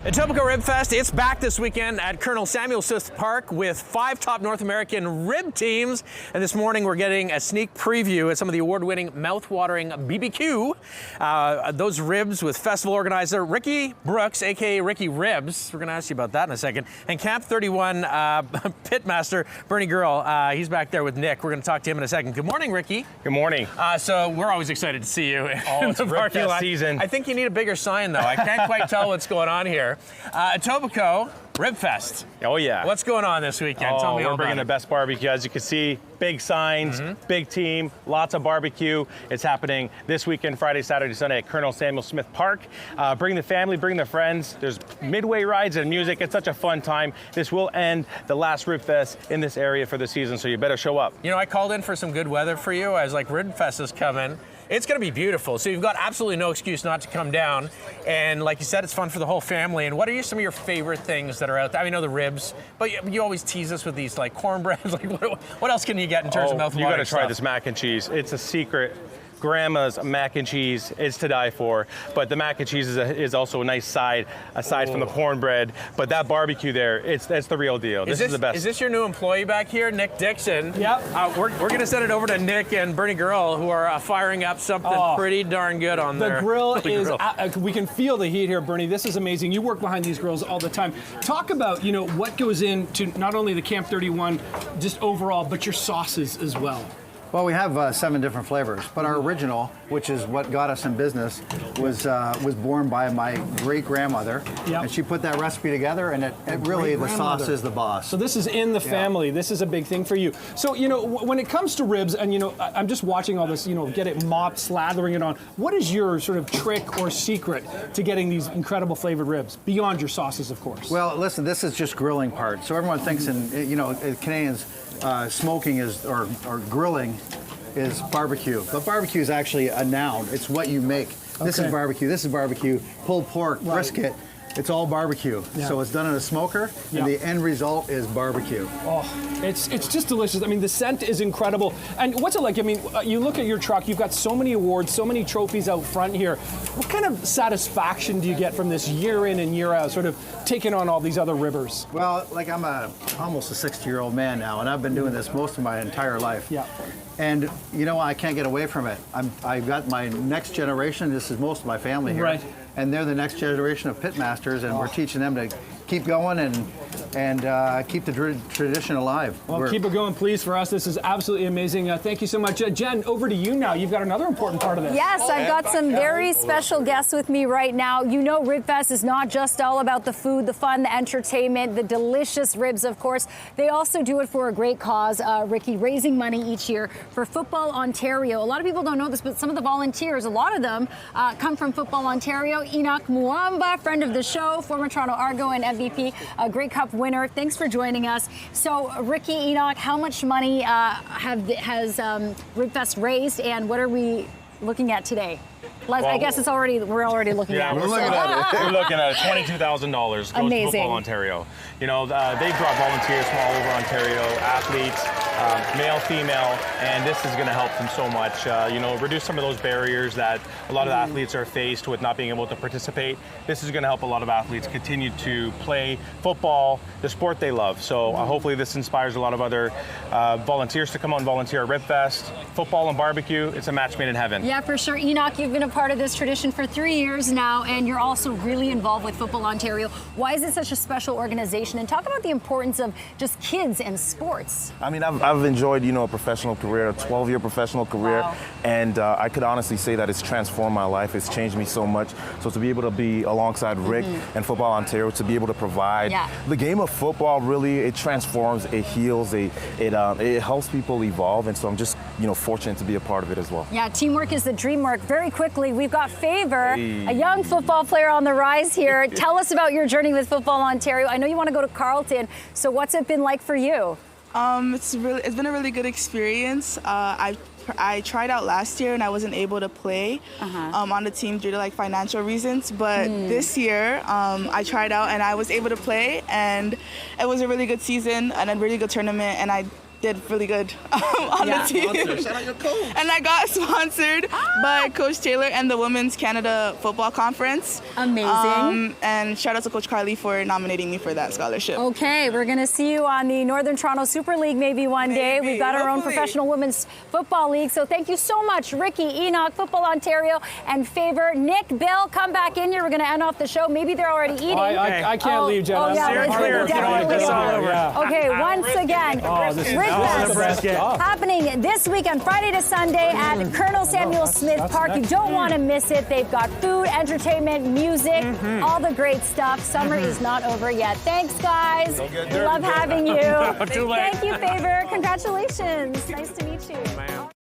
Etobicoke Ribfest, it's back this weekend at Colonel Samuel Smith Park with 5 top North American rib teams. And this morning we're getting a sneak preview at some of the award-winning mouth-watering BBQ. Those ribs with festival organizer Ricky Brooks, aka Ricky Ribs. We're going to ask you about that in a second. And Camp 31 Pitmaster Bernie Gerl, he's back there with Nick. We're going to talk to him in a second. Good morning, Ricky. Good morning. So we're always excited to see you in it's the parking lot. Season. I think you need a bigger sign, though. I can't quite tell what's going on here. Etobicoke Ribfest. Oh yeah. What's going on this weekend? Tell me all we're bringing about the best barbecue. As you can see, big signs, big team, lots of barbecue. It's happening this weekend, Friday, Saturday, Sunday at Colonel Samuel Smith Park. Bring the family, bring the friends. There's midway rides and music. It's such a fun time. This will end the last Ribfest in this area for the season, so you better show up. You know, I called in for some good weather for you. I was like, Ribfest is coming. It's going to be beautiful, so you've got absolutely no excuse not to come down. And like you said, it's fun for the whole family. And what are some of your favorite things that are out there? I know the ribs, but you always tease us with these like cornbreads. Like, what else can you get in terms of mouth-watering You got to try stuff? this mac and cheese. It's a secret. Grandma's mac and cheese is to die for, but the mac and cheese is also a nice side, aside from the cornbread. But that barbecue there, that's the real deal. This is the best. Is this your new employee back here, Nick Dixon? Yep. We're going to send it over to Nick and Bernie Gerl, who are firing up something pretty darn good on there. The grill is, we can feel the heat here, Bernie. This is amazing. You work behind these grills all the time. Talk about, what goes into not only the Camp 31, just overall, but your sauces as well. Well, we have 7 different flavors, but our original, which is what got us in business, was born by my great-grandmother, and she put that recipe together, and it really, the sauce is the boss. So this is in the family. This is a big thing for you. So, when it comes to ribs, and, I'm just watching all this, get it mopped, slathering it on. What is your sort of trick or secret to getting these incredible flavored ribs, beyond your sauces, of course? Well, listen, this is just grilling part. So everyone thinks Canadians, smoking is, or grilling is barbecue. But barbecue is actually a noun. It's what you make. This is barbecue, pulled pork, brisket. It's all barbecue. So it's done in a smoker, and the end result is barbecue. Oh, it's just delicious. I mean, the scent is incredible. And what's it like? I mean, you look at your truck, you've got so many awards, so many trophies out front here. What kind of satisfaction do you get from this year in and year out, sort of taking on all these other ribbers? Well, like I'm almost a 60-year-old man now, and I've been doing this most of my entire life. Yeah. And I can't get away from it. I've got my next generation. This is most of my family here. Right. And they're the next generation of pitmasters, and we're teaching them to keep going and keep the tradition alive. Well, keep it going, please, for us. This is absolutely amazing. Thank you so much. Jen, over to you now. You've got another important part of this. Yes, I've got some very special guests with me right now. Ribfest is not just all about the food, the fun, the entertainment, the delicious ribs, of course. They also do it for a great cause, Ricky, raising money each year for Football Ontario. A lot of people don't know this, but some of the volunteers, a lot of them come from Football Ontario. Enoch Muamba, friend of the show, former Toronto Argo and MVP, a Grey Cup winner. Thanks for joining us. So, Ricky, Enoch, how much money has Ribfest raised, and what are we looking at today? I guess we're already looking at it. We're looking at $22,000 goes to Football Ontario. They've brought volunteers from all over Ontario, athletes, male, female, and this is going to help them so much. Reduce some of those barriers that a lot of athletes are faced with not being able to participate. This is going to help a lot of athletes continue to play football, the sport they love. So hopefully this inspires a lot of other volunteers to come on volunteer at Ribfest. Football and barbecue, it's a match made in heaven. Yeah, for sure. Enoch, you've been a part of this tradition for 3 years now, and you're also really involved with Football Ontario. Why is it such a special organization? And talk about the importance of just kids and sports. I mean, I've enjoyed, a professional career, a 12-year professional career, and I could honestly say that it's transformed my life. It's changed me so much. So to be able to be alongside Rick and Football Ontario, to be able to provide the game of football, really, it transforms, it heals, it helps people evolve, and so I'm just, fortunate to be a part of it as well. Yeah, teamwork is the dream work. Very quickly, we've got Favor, a young football player on the rise here. Tell us about your journey with Football Ontario. I know you want to go to Carleton, so what's it been like for you? It's been a really good experience. I tried out last year and I wasn't able to play on the team due to financial reasons, but this year I tried out and I was able to play, and it was a really good season and a really good tournament, and did really good on the team. Shout out your coach. And I got sponsored by Coach Taylor and the Women's Canada Football Conference. Amazing. And shout out to Coach Carly for nominating me for that scholarship. Okay, we're going to see you on the Northern Toronto Super League maybe one day. We've got our own professional women's football league. So thank you so much, Ricky, Enoch, Football Ontario, and Favor. Nick, Bill, come back in here. We're going to end off the show. Maybe they're already eating. I can't leave, Jen. Oh, yeah, okay, once again, Ribfest happening this weekend, Friday to Sunday at Colonel Samuel Smith Park. You don't want to miss it. They've got food, entertainment, music, all the great stuff. Summer is not over yet. Thanks, guys. Love having you. Too late. Thank you, Favor. Congratulations. Nice to meet you.